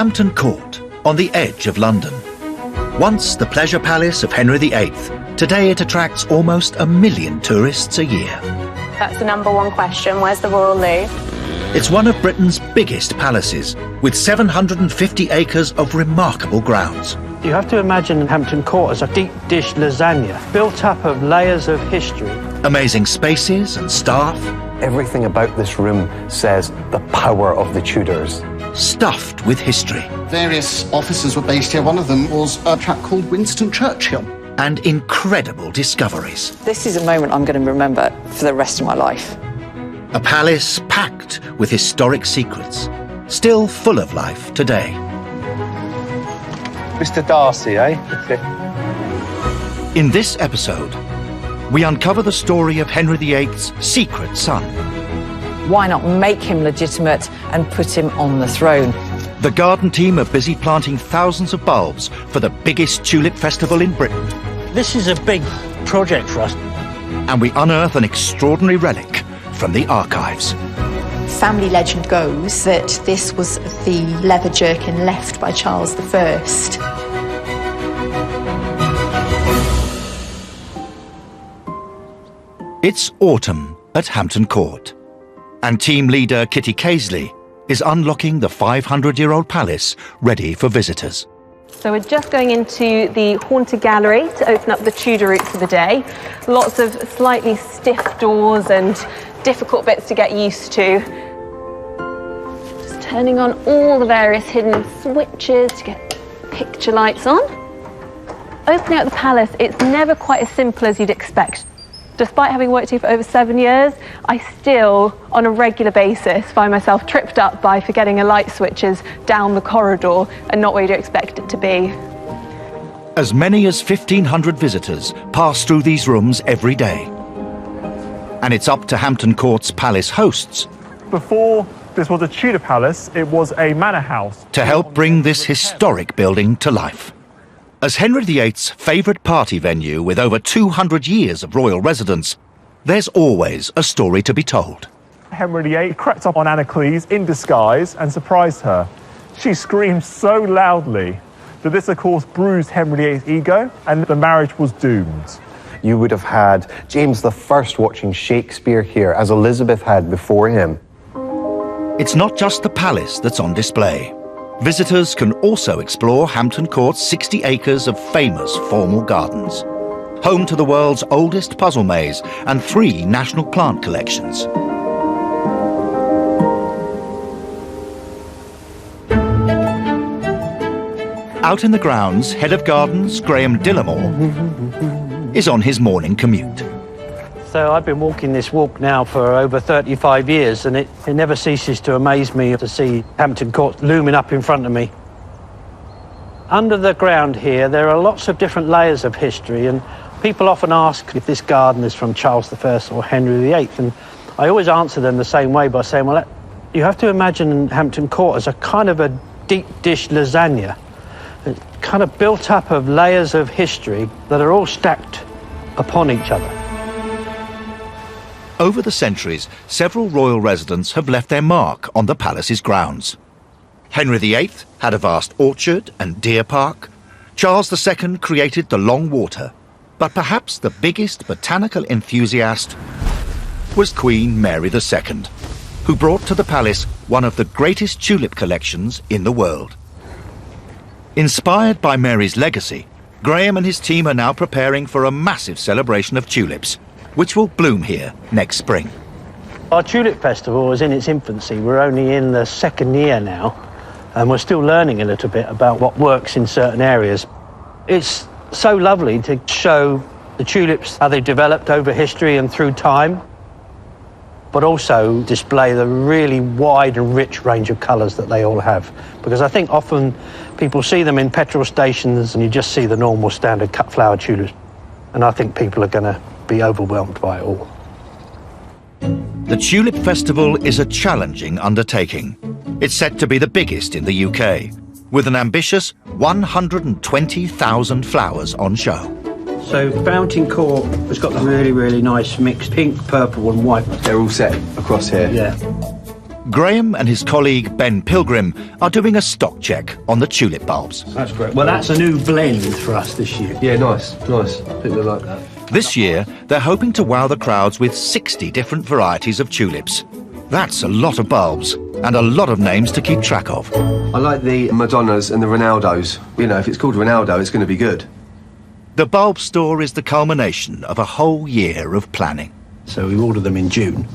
Hampton Court, on the edge of London. Once the pleasure palace of Henry VIII, today it attracts almost 1 million tourists a year. That's the number one question. Where's the Royal Loo? It's one of Britain's biggest palaces, with 750 acres of remarkable grounds. You have to imagine Hampton Court as a deep dish lasagna, built up of layers of history. Amazing spaces and staff. Everything about this room says the power of the Tudors. Stuffed with history. Various officers were based here. One of them was a chap called Winston Churchill. And incredible discoveries. This is a moment I'm going to remember for the rest of my life. A palace packed with historic secrets, still full of life today. Mr. Darcy, eh? In this episode, we uncover the story of Henry VIII's secret son. Why not make him legitimate and put him on the throne? The garden team are busy planting thousands of bulbs for the biggest tulip festival in Britain. This is a big project for us. And we unearth an extraordinary relic from the archives. Family legend goes that this was the leather jerkin left by Charles I. It's autumn at Hampton Court, and team leader Kitty Casely is unlocking the 500-year-old palace ready for visitors. So we're just going into the Haunted Gallery to open up the Tudor route for the day. Lots of slightly stiff doors and difficult bits to get used to. Just turning on all the various hidden switches to get picture lights on. Opening up the palace, it's never quite as simple as you'd expect. Despite having worked here for over 7 years, I still, on a regular basis, find myself tripped up by forgetting a light switches down the corridor and not where you'd expect it to be. As many as 1,500 visitors pass through these rooms every day. And it's up to Hampton Court's palace hosts Before this was a Tudor palace, it was a manor house. to help bring this historic building to life. As Henry VIII's favourite party venue with over 200 years of royal residence, there's always a story to be told. Henry VIII crept up on Anna Cleese in disguise and surprised her. She screamed so loudly that this, of course, bruised Henry VIII's ego, and the marriage was doomed. You would have had James I watching Shakespeare here, as Elizabeth had before him. It's not just the palace that's on display. Visitors can also explore Hampton Court's 60 acres of famous formal gardens, home to the world's oldest puzzle maze and 3 national plant collections. Out in the grounds, Head of Gardens Graham Dillamore is on his morning commute. So I've been walking this walk now for over 35 years, and it never ceases to amaze me to see Hampton Court looming up in front of me. Under the ground here, there are lots of different layers of history, and people often ask if this garden is from Charles I or Henry VIII, and I always answer them the same way by saying, well, you have to imagine Hampton Court as a kind of a deep dish lasagna. It's kind of built up of layers of history that are all stacked upon each other. Over the centuries, several royal residents have left their mark on the palace's grounds. Henry VIII had a vast orchard and deer park. Charles II created the Long Water. But perhaps the biggest botanical enthusiast was Queen Mary II, who brought to the palace one of the greatest tulip collections in the world. Inspired by Mary's legacy, Graham and his team are now preparing for a massive celebration of tulips, which will bloom here next spring. Our Tulip Festival is in its infancy. We're only in the 2nd year now, and we're still learning a little bit about what works in certain areas. It's so lovely to show the tulips, how they've developed over history and through time, but also display the really wide and rich range of colours that they all have. Because I think often people see them in petrol stations and you just see the normal standard cut flower tulips. And I think people are going to be overwhelmed by it all. The Tulip Festival is a challenging undertaking. It's set to be the biggest in the UK, with an ambitious 120,000 flowers on show. So Hampton Court has got a really, really nice mixed pink, purple and white. They're all set across here. Yeah. Graham and his colleague Ben Pilgrim are doing a stock check on the tulip bulbs. That's great. Well, that's a new blend for us this year. Yeah, nice. People like that. This year, they're hoping to wow the crowds with 60 different varieties of tulips. That's a lot of bulbs and a lot of names to keep track of. I like the Madonnas and the Ronaldos. You know, if it's called Ronaldo, it's going to be good. The bulb store is the culmination of a whole year of planning. So we order them in June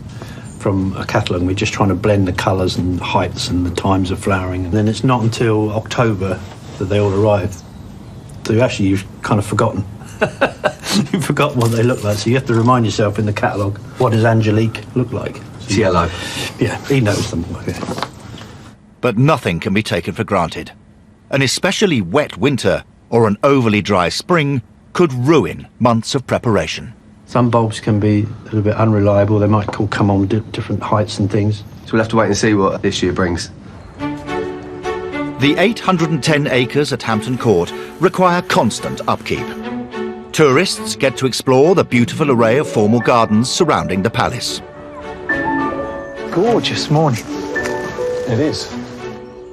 from a catalogue. We're just trying to blend the colours and heights and the times of flowering. And then it's not until October that they all arrive. So you've kind of forgotten. You've forgotten what they look like. So you have to remind yourself in the catalogue, what does Angelique look like? It's yellow. Yeah, he knows them. But nothing can be taken for granted. An especially wet winter or an overly dry spring could ruin months of preparation. Some bulbs can be a little bit unreliable. They might come on different heights and things. So we'll have to wait and see what this year brings. The 810 acres at Hampton Court require constant upkeep. Tourists get to explore the beautiful array of formal gardens surrounding the palace. Gorgeous morning. It is.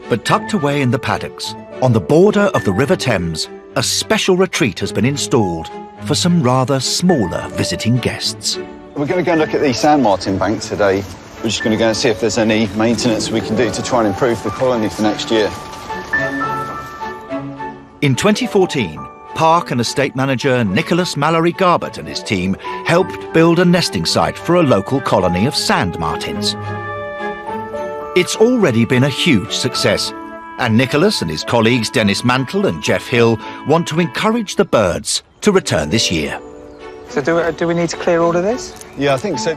But tucked away in the paddocks, on the border of the River Thames, a special retreat has been installed for some rather smaller visiting guests. We're going to go and look at the San Martin bank today. We're just going to go and see if there's any maintenance we can do to try and improve the colony for next year. In 2014, Park and Estate Manager Nicholas Mallory Garbett and his team helped build a nesting site for a local colony of sand martins. It's already been a huge success, and Nicholas and his colleagues Dennis Mantle and Jeff Hill want to encourage the birds to return this year. So do we need to clear all of this? Yeah, I think so.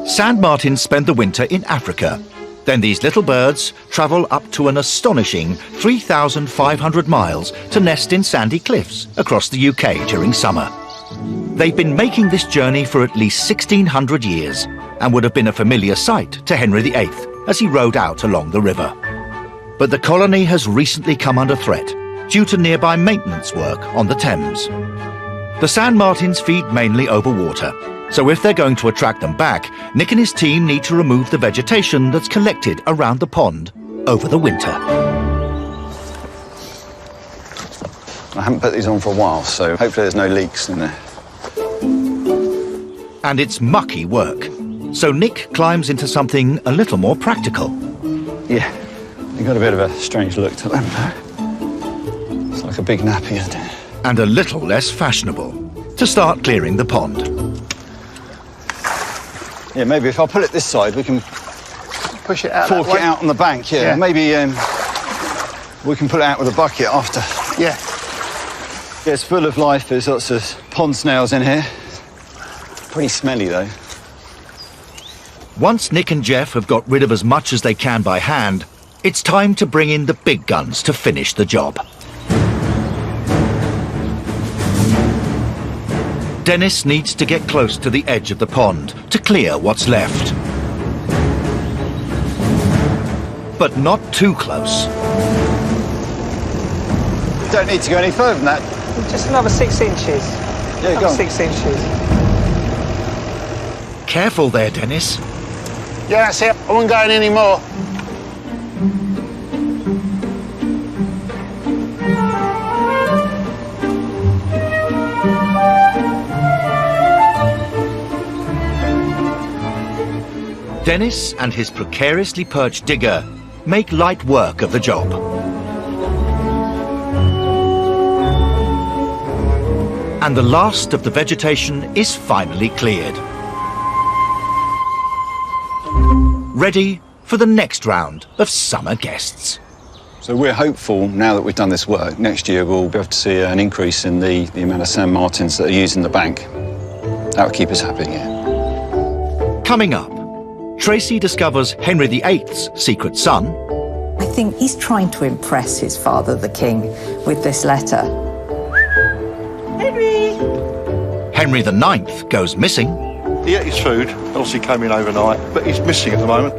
Sand martins spend the winter in Africa. Then these little birds travel up to an astonishing 3,500 miles to nest in sandy cliffs across the UK during summer. They've been making this journey for at least 1,600 years and would have been a familiar sight to Henry VIII as he rode out along the river. But the colony has recently come under threat due to nearby maintenance work on the Thames. The sand martins feed mainly over water, so if they're going to attract them back, Nick and his team need to remove the vegetation that's collected around the pond over the winter. I haven't put these on for a while, so hopefully there's no leaks in there. And it's mucky work, so Nick climbs into something a little more practical. Yeah, you've got a bit of a strange look to them, though. It's like a big nappy, isn't it? And a little less fashionable, to start clearing the pond. Yeah, maybe if I pull it this side, we can Push it out fork it out on the bank, yeah. Maybe we can pull it out with a bucket after. Yeah. Yeah, it's full of life. There's lots of pond snails in here. Pretty smelly, though. Once Nick and Jeff have got rid of as much as they can by hand, it's time to bring in the big guns to finish the job. Dennis needs to get close to the edge of the pond to clear what's left. But not too close. Don't need to go any further than that. Just another 6 inches. Yeah, go on. 6 inches. Careful there, Dennis. Yeah, that's it. I won't go in any more. Dennis and his precariously perched digger make light work of the job. And the last of the vegetation is finally cleared. Ready for the next round of summer guests. So we're hopeful, now that we've done this work, next year we'll be able to see an increase in the amount of sand martins that are used in the bank. That would keep us happy, yeah. Coming up, Tracy discovers Henry VIII's secret son. I think he's trying to impress his father, the king, with this letter. Henry IX goes missing. He ate his food, obviously came in overnight, but he's missing at the moment.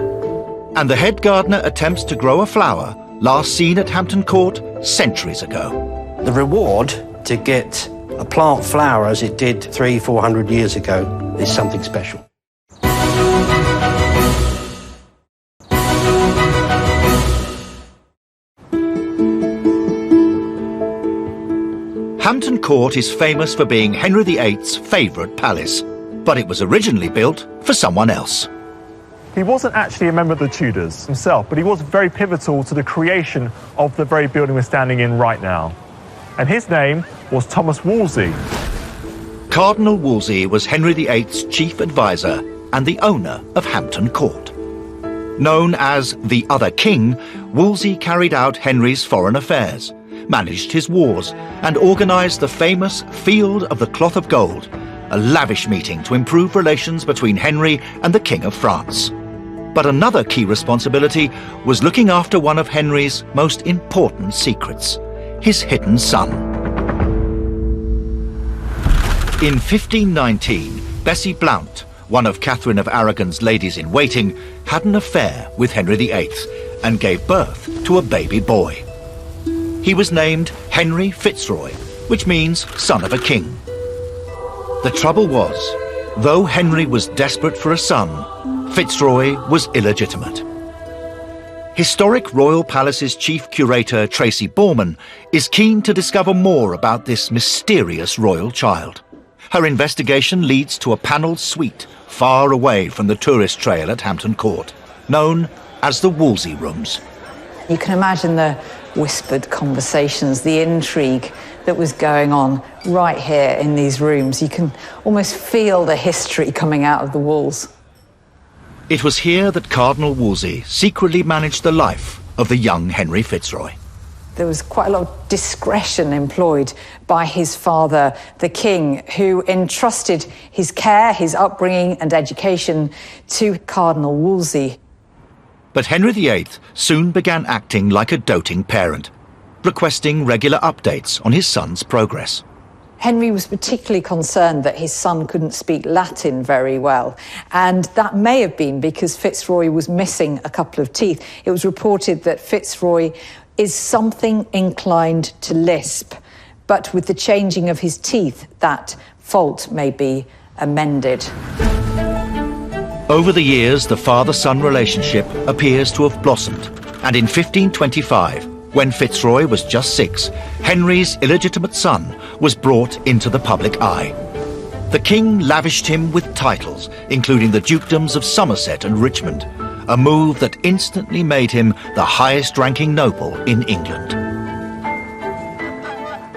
And the head gardener attempts to grow a flower last seen at Hampton Court centuries ago. The reward to get a plant flower as it did 300-400 years ago is something special. Hampton Court is famous for being Henry VIII's favourite palace, but it was originally built for someone else. He wasn't actually a member of the Tudors himself, but he was very pivotal to the creation of the very building we're standing in right now. And his name was Thomas Wolsey. Cardinal Wolsey was Henry VIII's chief advisor and the owner of Hampton Court. Known as the Other King, Wolsey carried out Henry's foreign affairs, managed his wars, and organised the famous Field of the Cloth of Gold, a lavish meeting to improve relations between Henry and the King of France. But another key responsibility was looking after one of Henry's most important secrets, his hidden son. In 1519, Bessie Blount, one of Catherine of Aragon's ladies-in-waiting, had an affair with Henry VIII and gave birth to a baby boy. He was named Henry Fitzroy, which means son of a king. The trouble was, though Henry was desperate for a son, Fitzroy was illegitimate. Historic Royal Palace's chief curator Tracy Borman is keen to discover more about this mysterious royal child. Her investigation leads to a panelled suite far away from the tourist trail at Hampton Court, known as the Wolsey Rooms. You can imagine the whispered conversations, the intrigue that was going on right here in these rooms. You can almost feel the history coming out of the walls. It was here that Cardinal Wolsey secretly managed the life of the young Henry Fitzroy. There was quite a lot of discretion employed by his father, the king, who entrusted his care, his upbringing and education to Cardinal Wolsey. But Henry VIII soon began acting like a doting parent, requesting regular updates on his son's progress. Henry was particularly concerned that his son couldn't speak Latin very well, and that may have been because Fitzroy was missing a couple of teeth. It was reported that Fitzroy is something inclined to lisp, but with the changing of his teeth, that fault may be amended. Over the years, the father-son relationship appears to have blossomed, and in 1525, when Fitzroy was just 6, Henry's illegitimate son was brought into the public eye. The king lavished him with titles, including the dukedoms of Somerset and Richmond, a move that instantly made him the highest-ranking noble in England.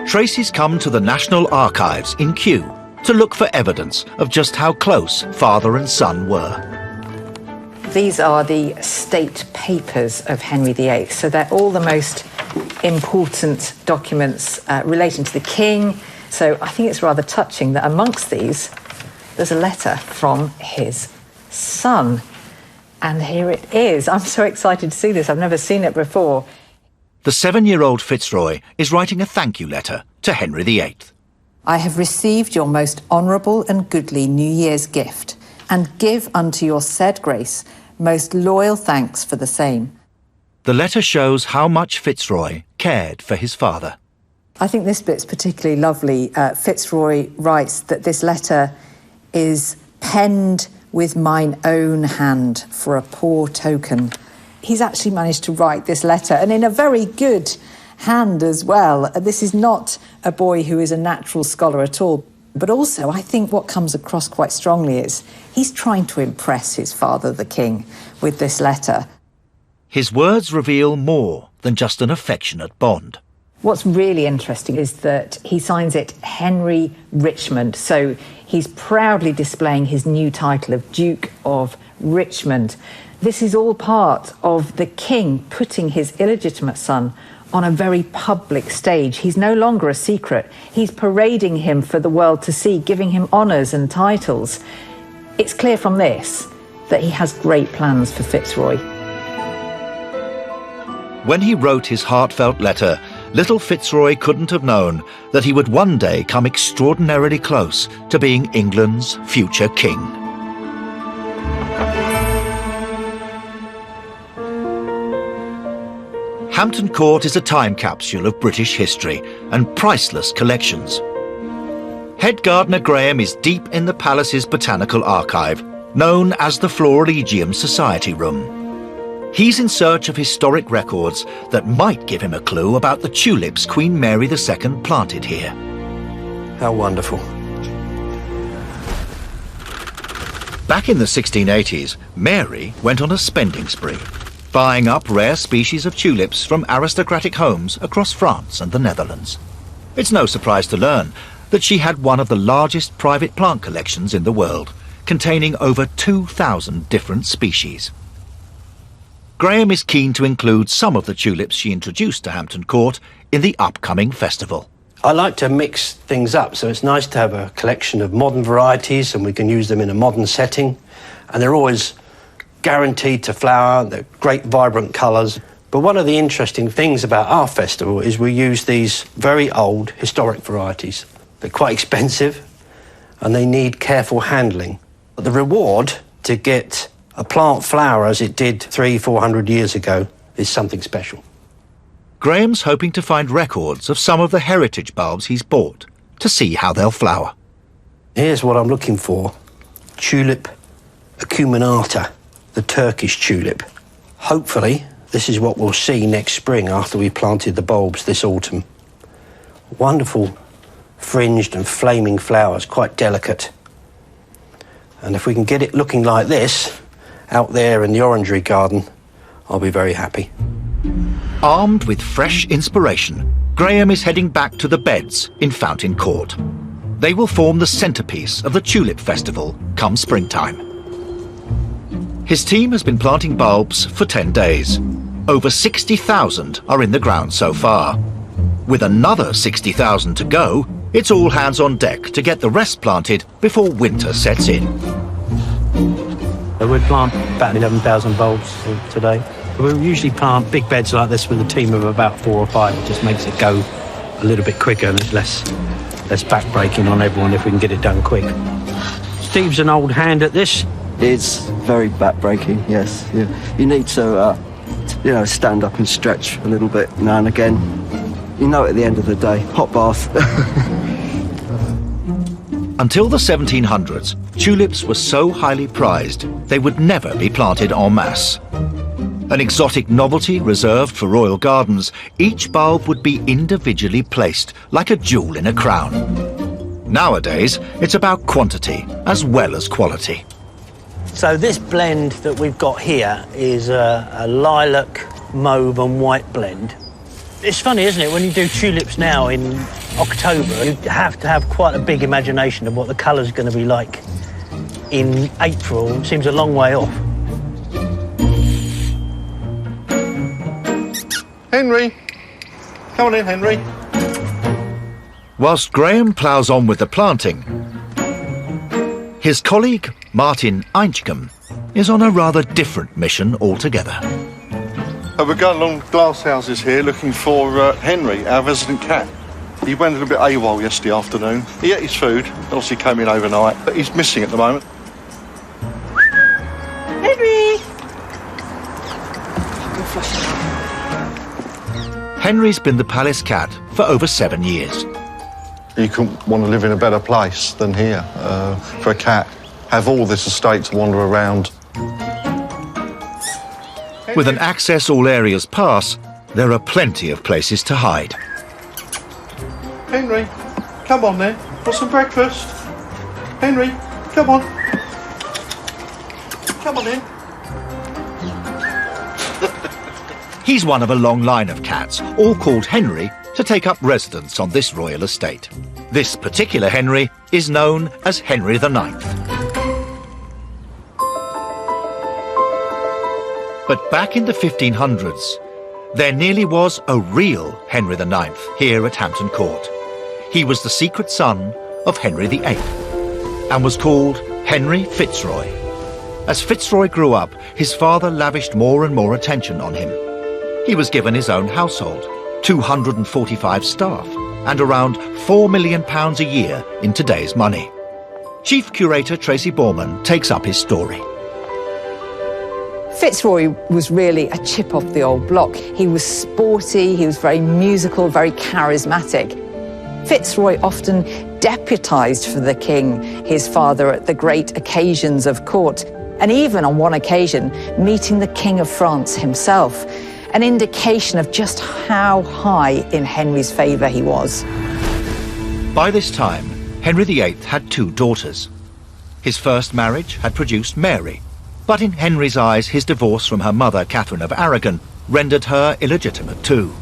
Tracy's come to the National Archives in Kew to look for evidence of just how close father and son were. These are the state papers of Henry VIII, so they're all the most important documents relating to the king. So I think it's rather touching that amongst these, there's a letter from his son. And here it is. I'm so excited to see this. I've never seen it before. The 7-year-old Fitzroy is writing a thank you letter to Henry VIII. I have received your most honourable and goodly New Year's gift, and give unto your said grace most loyal thanks for the same. The letter shows how much Fitzroy cared for his father. I think this bit's particularly lovely. Fitzroy writes that this letter is penned with mine own hand for a poor token. He's actually managed to write this letter, and in a very good hand as well. This is not a boy who is a natural scholar at all. But also, I think what comes across quite strongly is he's trying to impress his father, the king, with this letter. His words reveal more than just an affectionate bond. What's really interesting is that he signs it Henry Richmond, so he's proudly displaying his new title of Duke of Richmond. This is all part of the king putting his illegitimate son on a very public stage. He's no longer a secret. He's parading him for the world to see, giving him honours and titles. It's clear from this that he has great plans for Fitzroy. When he wrote his heartfelt letter, little Fitzroy couldn't have known that he would one day come extraordinarily close to being England's future king. Hampton Court is a time capsule of British history and priceless collections. Head gardener Graham is deep in the palace's botanical archive, known as the Florilegium Society Room. He's in search of historic records that might give him a clue about the tulips Queen Mary II planted here. How wonderful. Back in the 1680s, Mary went on a spending spree, buying up rare species of tulips from aristocratic homes across France and the Netherlands. It's no surprise to learn that she had one of the largest private plant collections in the world, containing over 2,000 different species. Graham is keen to include some of the tulips she introduced to Hampton Court in the upcoming festival. I like to mix things up, so it's nice to have a collection of modern varieties and we can use them in a modern setting. And they're always guaranteed to flower, they're great vibrant colours. But one of the interesting things about our festival is we use these very old historic varieties. They're quite expensive and they need careful handling. But the reward to get a plant flower as it did 300-400 years ago is something special. Graham's hoping to find records of some of the heritage bulbs he's bought to see how they'll flower. Here's what I'm looking for. Tulip acuminata, the Turkish tulip. Hopefully, this is what we'll see next spring after we planted the bulbs this autumn. Wonderful fringed and flaming flowers, quite delicate. And if we can get it looking like this out there in the orangery garden, I'll be very happy. Armed with fresh inspiration, Graham is heading back to the beds in Fountain Court. They will form the centrepiece of the Tulip Festival come springtime. His team has been planting bulbs for 10 days. Over 60,000 are in the ground so far. With another 60,000 to go, it's all hands on deck to get the rest planted before winter sets in. We'd plant about 11,000 bulbs today. We usually plant big beds like this with a team of about 4 or 5. It just makes it go a little bit quicker and it's less back-breaking on everyone if we can get it done quick. Steve's an old hand at this. It's very back-breaking, yes. You need to, stand up and stretch a little bit now and again. You know, at the end of the day, hot bath. Until the 1700s, tulips were so highly prized they would never be planted en masse. An exotic novelty reserved for royal gardens, each bulb would be individually placed like a jewel in a crown. Nowadays, it's about quantity as well as quality. So this blend that we've got here is a lilac, mauve and white blend. It's funny, isn't it, when you do tulips now in October, you have to have quite a big imagination of what the colour's going to be like in April. It seems a long way off. Henry! Come on in, Henry. Whilst Graham ploughs on with the planting, his colleague, Martin Einchcombe, is on a rather different mission altogether. We're going along glass houses here looking for Henry, our resident cat. He went a little bit AWOL yesterday afternoon. He ate his food, obviously came in overnight, but he's missing at the moment. Henry! Henry's been the palace cat for over 7 years. You couldn't want to live in a better place than here for a cat. Have all this estate to wander around. With an access all areas pass, there are plenty of places to hide. Henry, come on then. Want some breakfast? Henry, come on. Come on in. He's one of a long line of cats, all called Henry, to take up residence on this royal estate. This particular Henry is known as Henry IX. But back in the 1500s, there nearly was a real Henry IX here at Hampton Court. He was the secret son of Henry VIII and was called Henry Fitzroy. As Fitzroy grew up, his father lavished more and more attention on him. He was given his own household, 245 staff, and around £4 million a year in today's money. Chief Curator Tracy Borman takes up his story. Fitzroy was really a chip off the old block. He was sporty, he was very musical, very charismatic. Fitzroy often deputised for the king, his father, at the great occasions of court, and even on one occasion, meeting the King of France himself, an indication of just how high in Henry's favour he was. By this time, Henry VIII had 2 daughters. His first marriage had produced Mary, but in Henry's eyes his divorce from her mother, Catherine of Aragon, rendered her illegitimate too.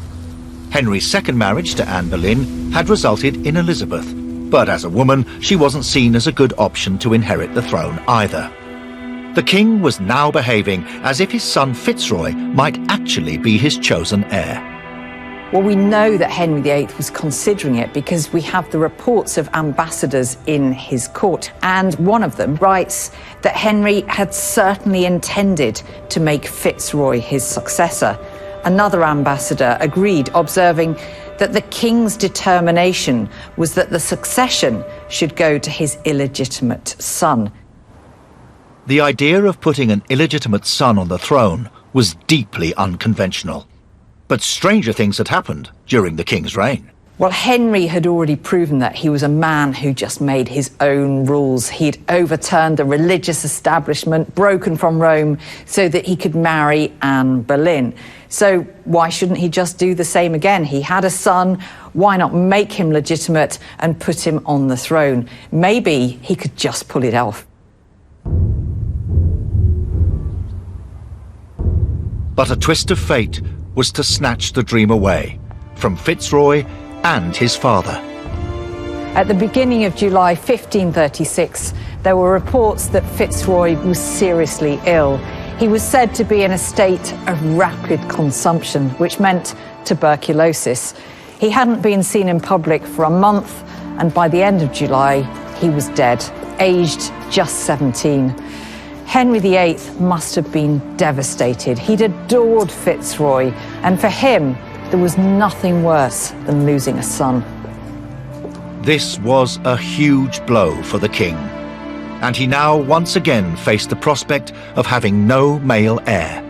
Henry's second marriage to Anne Boleyn had resulted in Elizabeth, but as a woman she wasn't seen as a good option to inherit the throne either. The king was now behaving as if his son Fitzroy might actually be his chosen heir. Well, we know that Henry VIII was considering it because we have the reports of ambassadors in his court, and one of them writes that Henry had certainly intended to make Fitzroy his successor. Another ambassador agreed, observing that the king's determination was that the succession should go to his illegitimate son. The idea of putting an illegitimate son on the throne was deeply unconventional. But stranger things had happened during the king's reign. Well, Henry had already proven that he was a man who just made his own rules. He'd overturned the religious establishment, broken from Rome, so that he could marry Anne Boleyn. So why shouldn't he just do the same again? He had a son, why not make him legitimate and put him on the throne? Maybe he could just pull it off. But a twist of fate was to snatch the dream away from Fitzroy and his father. At the beginning of July 1536, there were reports that Fitzroy was seriously ill. He was said to be in a state of rapid consumption, which meant tuberculosis. He hadn't been seen in public for a month, and by the end of July, he was dead, aged just 17. Henry VIII must have been devastated. He'd adored Fitzroy, and for him, there was nothing worse than losing a son. This was a huge blow for the king, and he now once again faced the prospect of having no male heir.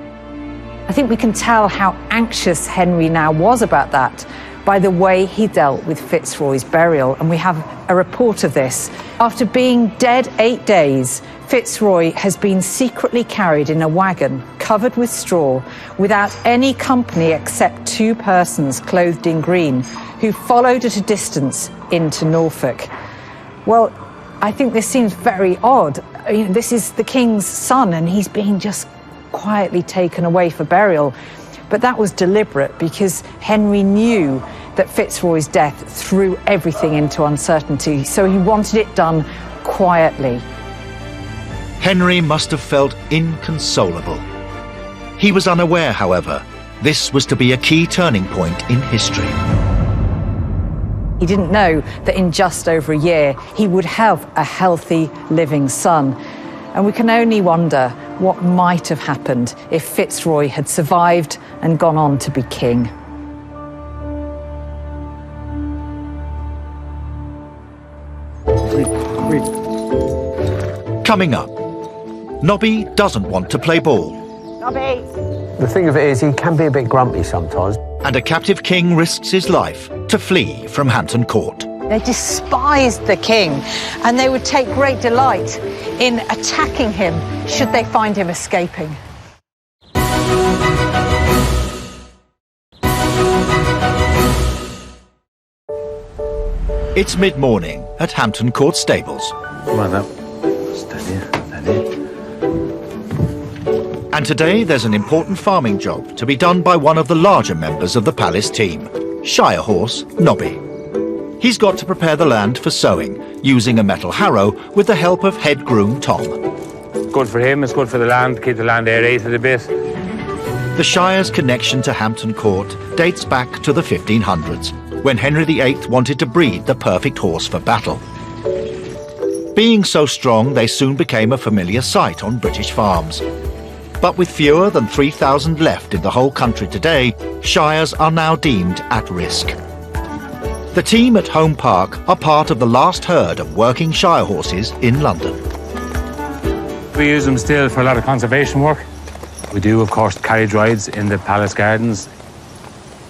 I think we can tell how anxious Henry now was about that by the way he dealt with Fitzroy's burial, and we have a report of this. After being dead 8 days, Fitzroy has been secretly carried in a wagon covered with straw without any company except 2 persons clothed in green who followed at a distance into Norfolk. Well, I think this seems very odd. This is the king's son and he's being just quietly taken away for burial. But that was deliberate because Henry knew that Fitzroy's death threw everything into uncertainty, so he wanted it done quietly. Henry must have felt inconsolable. He was unaware, however, this was to be a key turning point in history. He didn't know that in just over a year he would have a healthy, living son. And we can only wonder what might have happened if Fitzroy had survived and gone on to be king. Coming up, Nobby doesn't want to play ball. Nobby! The thing of it is, he can be a bit grumpy sometimes. And a captive king risks his life to flee from Hampton Court. They despised the king, and they would take great delight in attacking him should they find him escaping. It's mid-morning at Hampton Court stables. Come on now. Steady, steady. And today there's an important farming job to be done by one of the larger members of the palace team, Shire horse Nobby. He's got to prepare the land for sowing, using a metal harrow with the help of head groom Tom. Good for him, it's good for the land, keep the land aerated a bit. The Shire's connection to Hampton Court dates back to the 1500s, when Henry VIII wanted to breed the perfect horse for battle. Being so strong, they soon became a familiar sight on British farms. But with fewer than 3,000 left in the whole country today, shires are now deemed at risk. The team at Home Park are part of the last herd of working shire horses in London. We use them still for a lot of conservation work. We do, of course, carriage rides in the palace gardens.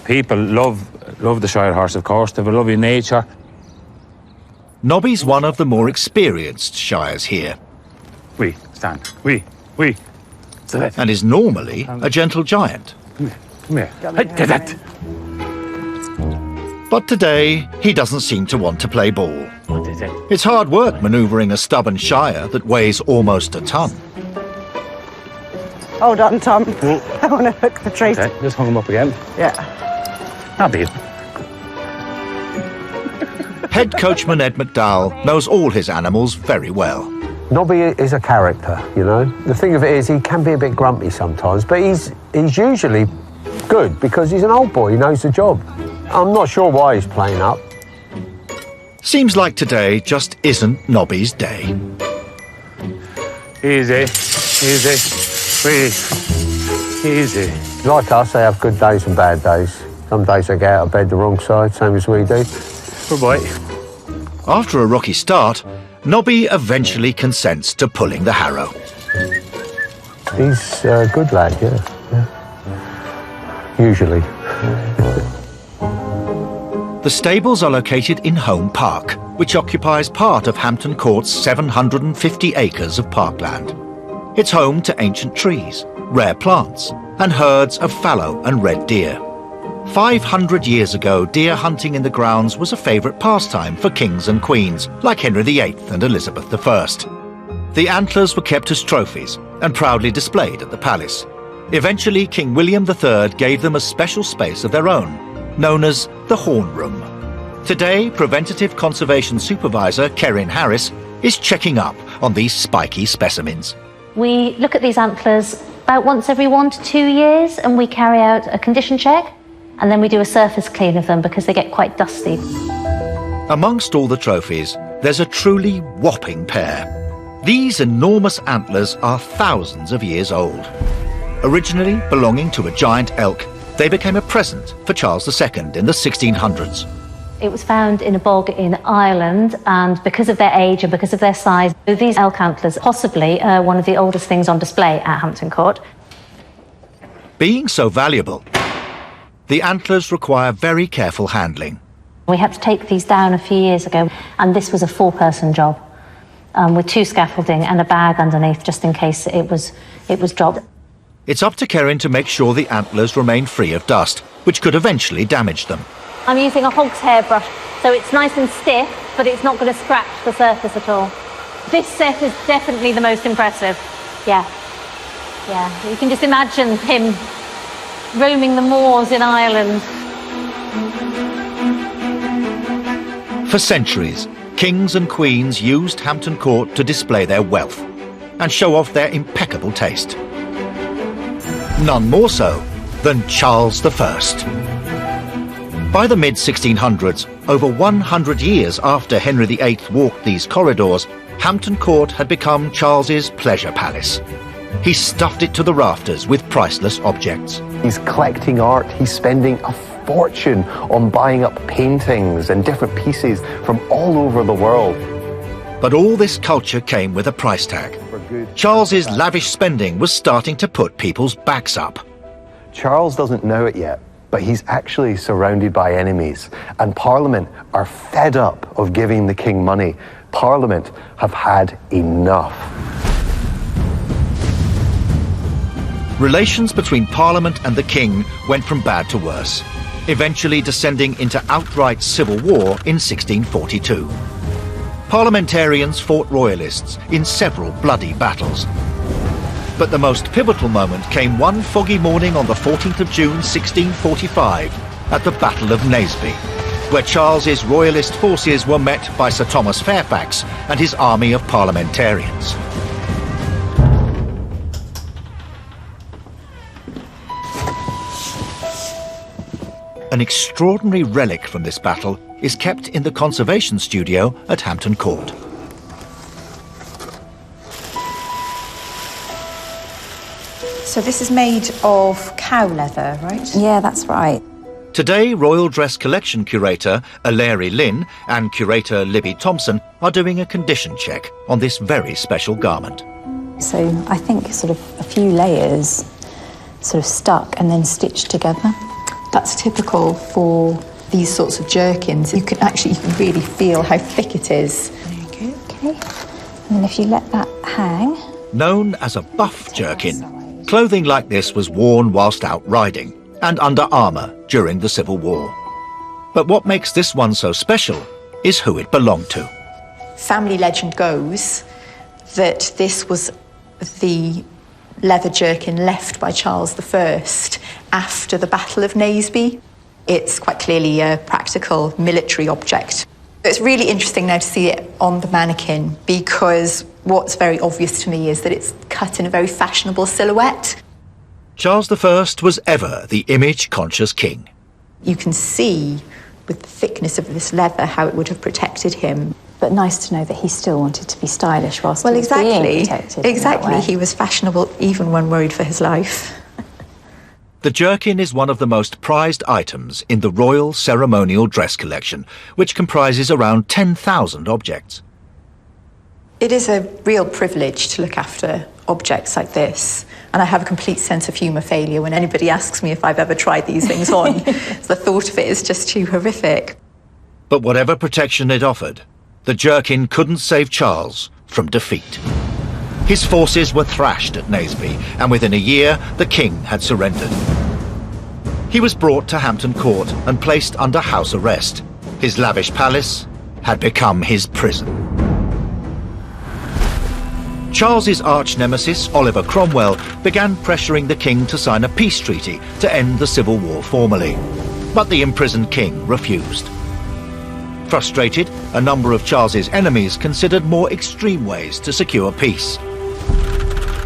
People love the shire horse, of course. They have a lovely nature. Nobby's one of the more experienced shires here. We stand. We. And is normally a gentle giant. Come here. Get that. But today, he doesn't seem to want to play ball. It's hard work manoeuvring a stubborn shire that weighs almost a ton. Hold on, Tom. I want to hook the tree. Okay, just hung him up again. Yeah. That'll be it. Head coachman Ed McDowell knows all his animals very well. Nobby is a character, you know. The thing of it is, he can be a bit grumpy sometimes, but he's usually good because he's an old boy, he knows the job. I'm not sure why he's playing up. Seems like today just isn't Nobby's day. Easy, easy, breathe, easy. Like us, they have good days and bad days. Some days they get out of bed the wrong side, same as we do. Good boy. After a rocky start, Nobby eventually consents to pulling the harrow. He's a good lad, yeah. Usually. The stables are located in Home Park, which occupies part of Hampton Court's 750 acres of parkland. It's home to ancient trees, rare plants, and herds of fallow and red deer. 500 years ago, deer hunting in the grounds was a favourite pastime for kings and queens, like Henry VIII and Elizabeth I. The antlers were kept as trophies and proudly displayed at the palace. Eventually, King William III gave them a special space of their own, known as the Horn Room. Today, Preventative Conservation Supervisor Kerin Harris is checking up on these spiky specimens. We look at these antlers about once every 1 to 2 years, and we carry out a condition check. And then we do a surface clean of them because they get quite dusty. Amongst all the trophies, there's a truly whopping pair. These enormous antlers are thousands of years old. Originally belonging to a giant elk, they became a present for Charles II in the 1600s. It was found in a bog in Ireland, and because of their age and because of their size, these elk antlers are possibly one of the oldest things on display at Hampton Court. Being so valuable, the antlers require very careful handling. We had to take these down a few years ago, and this was a 4-person job with 2 scaffolding and a bag underneath just in case it was dropped. It's up to Kerin to make sure the antlers remain free of dust, which could eventually damage them. I'm using a hog's hairbrush, so it's nice and stiff, but it's not going to scratch the surface at all. This set is definitely the most impressive. Yeah. You can just imagine him roaming the moors in Ireland. For centuries, kings and queens used Hampton Court to display their wealth and show off their impeccable taste. None more so than Charles I. By the mid-1600s, over 100 years after Henry VIII walked these corridors, Hampton Court had become Charles's pleasure palace. He stuffed it to the rafters with priceless objects. He's collecting art, he's spending a fortune on buying up paintings and different pieces from all over the world. But all this culture came with a price tag. Charles's lavish spending was starting to put people's backs up. Charles doesn't know it yet, but he's actually surrounded by enemies, and Parliament are fed up of giving the king money. Parliament have had enough. Relations between Parliament and the king went from bad to worse, eventually descending into outright civil war in 1642. Parliamentarians fought royalists in several bloody battles. But the most pivotal moment came one foggy morning on the 14th of June 1645 at the Battle of Naseby, where Charles's royalist forces were met by Sir Thomas Fairfax and his army of parliamentarians. An extraordinary relic from this battle is kept in the conservation studio at Hampton Court. So this is made of cow leather, right? Yeah, that's right. Today, Royal Dress Collection curator Alary Lynn and curator Libby Thompson are doing a condition check on this very special garment. So I think sort of a few layers sort of stuck and then stitched together. That's typical for these sorts of jerkins. You can really feel how thick it is. There you go. Okay. And then if you let that hang. Known as a buff jerkin, clothing like this was worn whilst out riding and under armour during the Civil War. But what makes this one so special is who it belonged to. Family legend goes that this was the leather jerkin left by Charles I after the Battle of Naseby. It's quite clearly a practical military object. It's really interesting now to see it on the mannequin, because what's very obvious to me is that it's cut in a very fashionable silhouette. Charles I was ever the image-conscious king. You can see with the thickness of this leather how it would have protected him. But nice to know that he still wanted to be stylish whilst Well, he was being exactly. protected. in that Exactly. way. He was fashionable even when worried for his life. The jerkin is one of the most prized items in the Royal Ceremonial Dress Collection, which comprises around 10,000 objects. It is a real privilege to look after objects like this, and I have a complete sense of humour failure when anybody asks me if I've ever tried these things on. The thought of it is just too horrific. But whatever protection it offered, the jerkin couldn't save Charles from defeat. His forces were thrashed at Naseby, and within a year, the king had surrendered. He was brought to Hampton Court and placed under house arrest. His lavish palace had become his prison. Charles's arch-nemesis, Oliver Cromwell, began pressuring the king to sign a peace treaty to end the civil war formally. But the imprisoned king refused. Frustrated, a number of Charles's enemies considered more extreme ways to secure peace.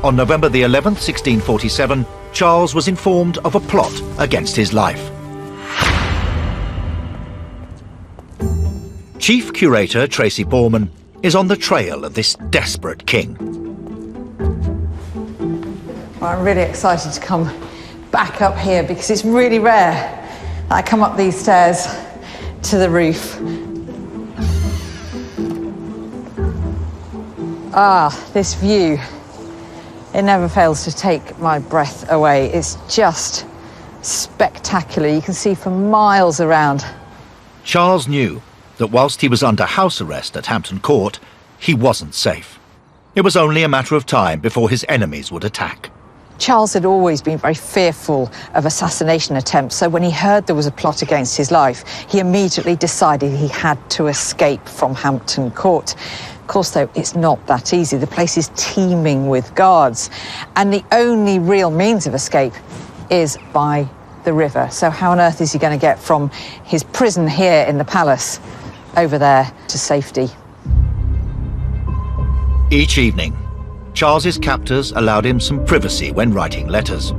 On November the 11th, 1647, Charles was informed of a plot against his life. Chief Curator Tracy Borman is on the trail of this desperate king. Well, I'm really excited to come back up here because it's really rare that I come up these stairs to the roof. Ah, this view. It never fails to take my breath away. It's just spectacular. You can see for miles around. Charles knew that whilst he was under house arrest at Hampton Court, he wasn't safe. It was only a matter of time before his enemies would attack. Charles had always been very fearful of assassination attempts, so when he heard there was a plot against his life, he immediately decided he had to escape from Hampton Court. Of course, though, it's not that easy. The place is teeming with guards, and the only real means of escape is by the river. So how on earth is he going to get from his prison here in the palace over there to safety? Each evening, Charles's captors allowed him some privacy when writing letters.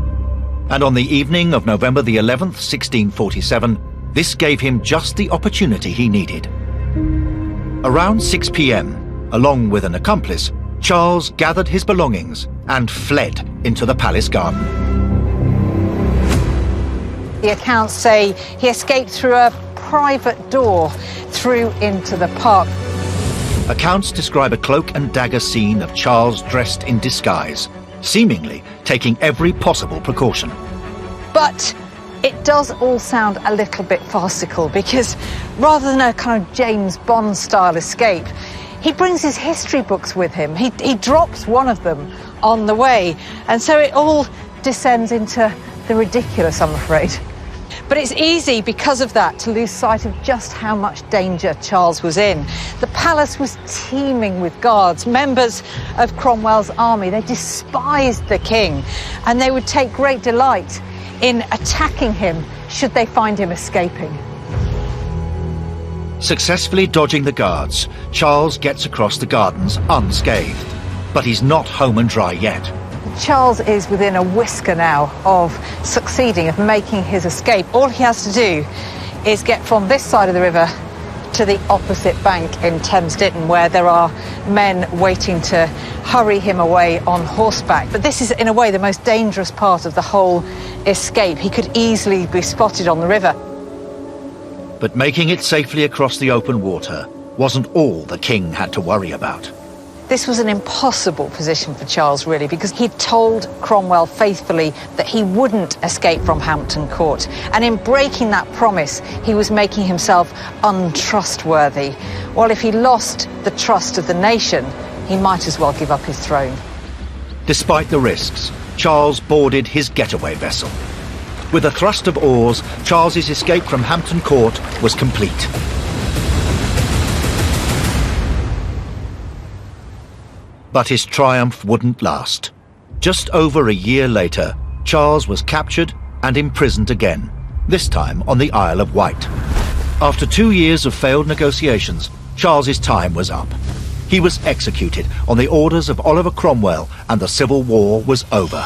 And on the evening of November the 11th, 1647, this gave him just the opportunity he needed. Around 6 p.m., along with an accomplice, Charles gathered his belongings and fled into the palace garden. The accounts say he escaped through a private door through into the park. Accounts describe a cloak and dagger scene of Charles dressed in disguise, seemingly taking every possible precaution. But it does all sound a little bit farcical, because rather than a kind of James Bond-style escape, he brings his history books with him. He drops one of them on the way, and so it all descends into the ridiculous, I'm afraid. But it's easy, because of that, to lose sight of just how much danger Charles was in. The palace was teeming with guards, members of Cromwell's army. They despised the king, and they would take great delight in attacking him should they find him escaping. Successfully dodging the guards, Charles gets across the gardens unscathed. But he's not home and dry yet. Charles is within a whisker now of succeeding, of making his escape. All he has to do is get from this side of the river to the opposite bank in Thames Ditton, where there are men waiting to hurry him away on horseback. But this is, in a way, the most dangerous part of the whole escape. He could easily be spotted on the river. But making it safely across the open water wasn't all the king had to worry about. This was an impossible position for Charles, really, because he'd told Cromwell faithfully that he wouldn't escape from Hampton Court. And in breaking that promise, he was making himself untrustworthy. Well, if he lost the trust of the nation, he might as well give up his throne. Despite the risks, Charles boarded his getaway vessel. With a thrust of oars, Charles's escape from Hampton Court was complete. But his triumph wouldn't last. Just over a year later, Charles was captured and imprisoned again, this time on the Isle of Wight. After 2 years of failed negotiations, Charles's time was up. He was executed on the orders of Oliver Cromwell, and the Civil War was over.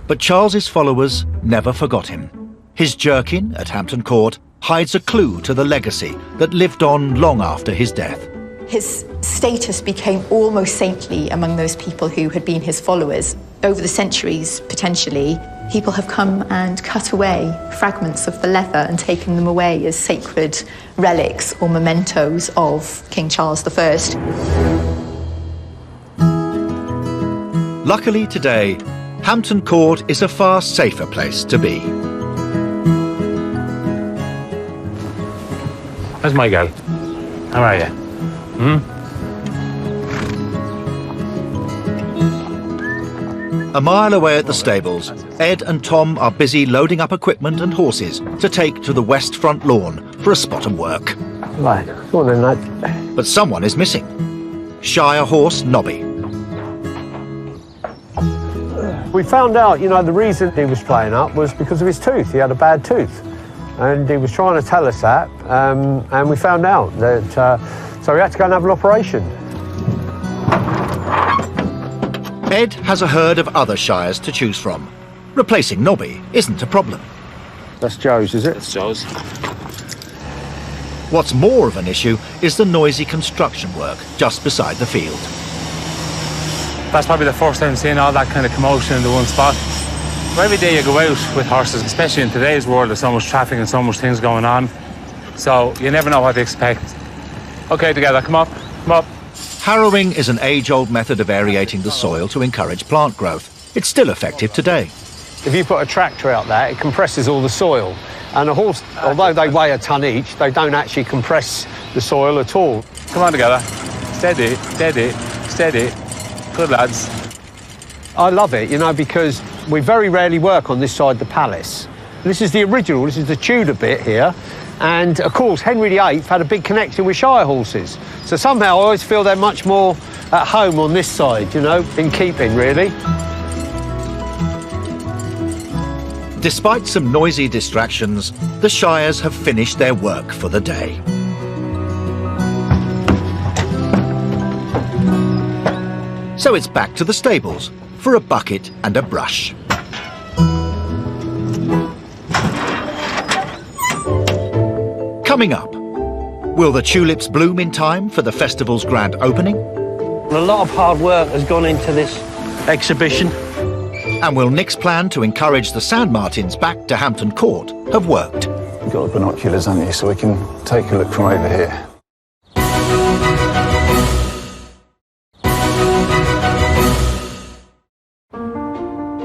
But Charles's followers never forgot him. His jerkin at Hampton Court hides a clue to the legacy that lived on long after his death. His status became almost saintly among those people who had been his followers. Over the centuries, potentially, people have come and cut away fragments of the leather and taken them away as sacred relics or mementos of King Charles I. Luckily today, Hampton Court is a far safer place to be. Where's my girl? How are you? A mile away at the stables, Ed and Tom are busy loading up equipment and horses to take to the west front lawn for a spot of work. Right, go on then, lad. But someone is missing. Shire horse Nobby. We found out, you know, the reason he was playing up was because of his tooth. He had a bad tooth. And he was trying to tell us that, and we found out that, so we had to go and have an operation. Ed has a herd of other shires to choose from. Replacing Nobby isn't a problem. That's Joe's, is it? That's Joe's. What's more of an issue is the noisy construction work just beside the field. That's probably the first time seeing all that kind of commotion in the one spot. Every day you go out with horses, especially in today's world, there's so much traffic and so much things going on. So you never know what to expect. Okay, together, come up, come up. Harrowing is an age-old method of aerating the soil to encourage plant growth. It's still effective today. If you put a tractor out there, it compresses all the soil. And a horse, although they weigh a ton each, they don't actually compress the soil at all. Come on together. Steady, steady, steady. Good lads. I love it, you know, because we very rarely work on this side of the palace. This is the original, this is the Tudor bit here. And of course, Henry VIII had a big connection with shire horses. So somehow I always feel they're much more at home on this side, you know, in keeping, really. Despite some noisy distractions, the shires have finished their work for the day. So it's back to the stables for a bucket and a brush. Coming up, will the tulips bloom in time for the festival's grand opening? A lot of hard work has gone into this exhibition. And will Nick's plan to encourage the sand martins back to Hampton Court have worked? You've got the binoculars, haven't you, so we can take a look from over here.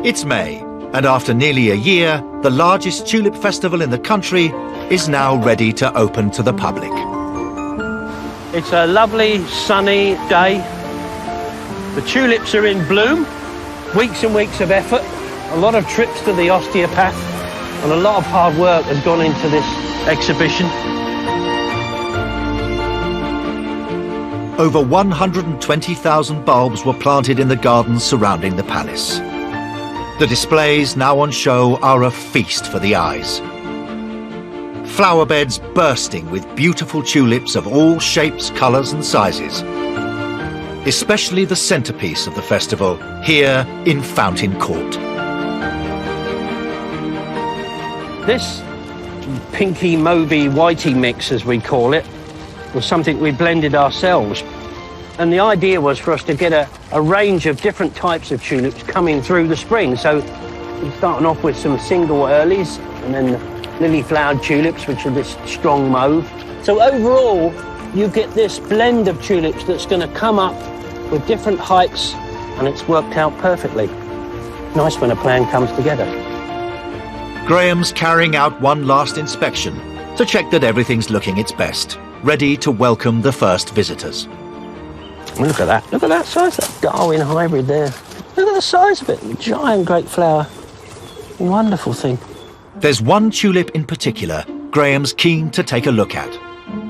It's May, and after nearly a year, the largest tulip festival in the country is now ready to open to the public. It's a lovely, sunny day. The tulips are in bloom. Weeks and weeks of effort, a lot of trips to the osteopath, and a lot of hard work has gone into this exhibition. Over 120,000 bulbs were planted in the gardens surrounding the palace. The displays now on show are a feast for the eyes. Flower beds bursting with beautiful tulips of all shapes, colours and sizes. Especially the centrepiece of the festival, here in Fountain Court. This pinky, mauvey, whitey mix, as we call it, was something we blended ourselves. And the idea was for us to get a range of different types of tulips coming through the spring. So we're starting off with some single earlies, and then the lily-flowered tulips, which are this strong mauve. So overall, you get this blend of tulips that's going to come up with different heights, and it's worked out perfectly. Nice when a plan comes together. Graham's carrying out one last inspection to check that everything's looking its best, ready to welcome the first visitors. Look at that. Look at that size, that Darwin hybrid there. Look at the size of it. Giant great flower. Wonderful thing. There's one tulip in particular Graham's keen to take a look at,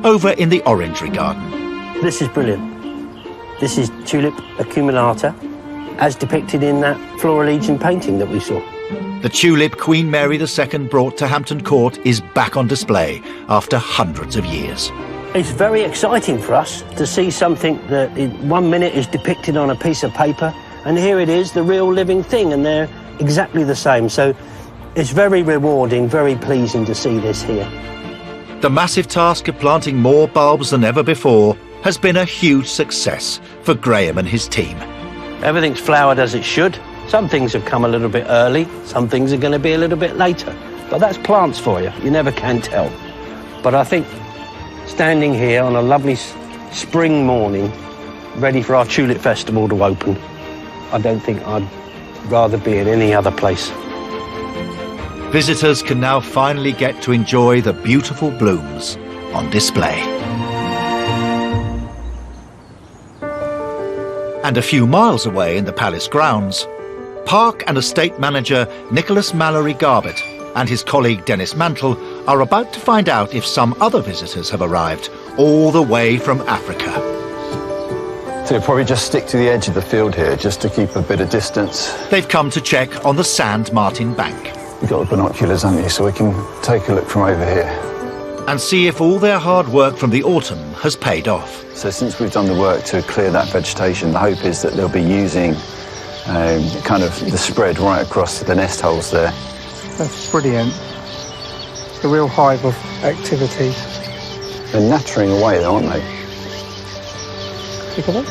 over in the orangery garden. This is brilliant. This is tulip accumulata, as depicted in that Flora Legion painting that we saw. The tulip Queen Mary II brought to Hampton Court is back on display after hundreds of years. It's very exciting for us to see something that in 1 minute is depicted on a piece of paper, and here it is, the real living thing, and they're exactly the same. So it's very rewarding, very pleasing to see this here. The massive task of planting more bulbs than ever before has been a huge success for Graham and his team. Everything's flowered as it should. Some things have come a little bit early, some things are going to be a little bit later. But that's plants for you, you never can tell. But I think standing here on a lovely spring morning, ready for our Tulip Festival to open, I don't think I'd rather be in any other place. Visitors can now finally get to enjoy the beautiful blooms on display. And a few miles away in the palace grounds, Park and Estate Manager Nicholas Mallory Garbett and his colleague Dennis Mantle are about to find out if some other visitors have arrived all the way from Africa. So you'll probably just stick to the edge of the field here just to keep a bit of distance. They've come to check on the Sand Martin Bank. You've got the binoculars, haven't you, so we can take a look from over here. And see if all their hard work from the autumn has paid off. So since we've done the work to clear that vegetation, the hope is that they'll be using kind of the spread right across the nest holes there. That's brilliant. A real hive of activity. They're nattering away though, aren't they? Look at that.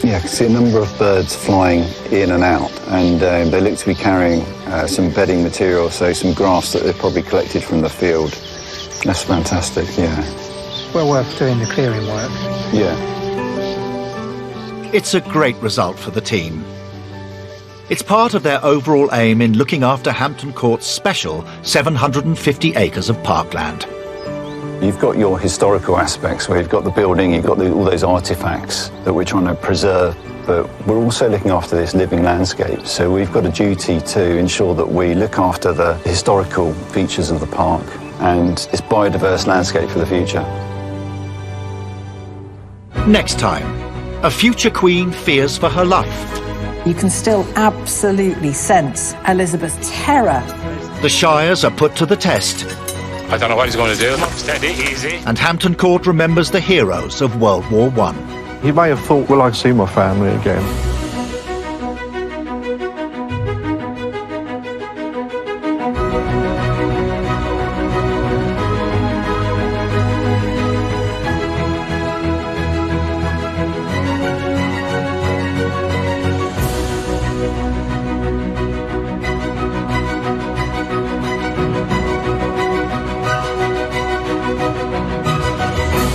Yeah, I can see a number of birds flying in and out, and they look to be carrying some bedding material, so some grass that they've probably collected from the field. That's fantastic, yeah. Well worth doing the clearing work. Yeah. It's a great result for the team. It's part of their overall aim in looking after Hampton Court's special 750 acres of parkland. You've got your historical aspects where you've got the building, you've got all those artefacts that we're trying to preserve, but we're also looking after this living landscape. So we've got a duty to ensure that we look after the historical features of the park and this biodiverse landscape for the future. Next time, a future queen fears for her life. You can still absolutely sense Elizabeth's terror. The Shires are put to the test. I don't know what he's going to do. Steady, easy. And Hampton Court remembers the heroes of World War I. He may have thought, will I see my family again?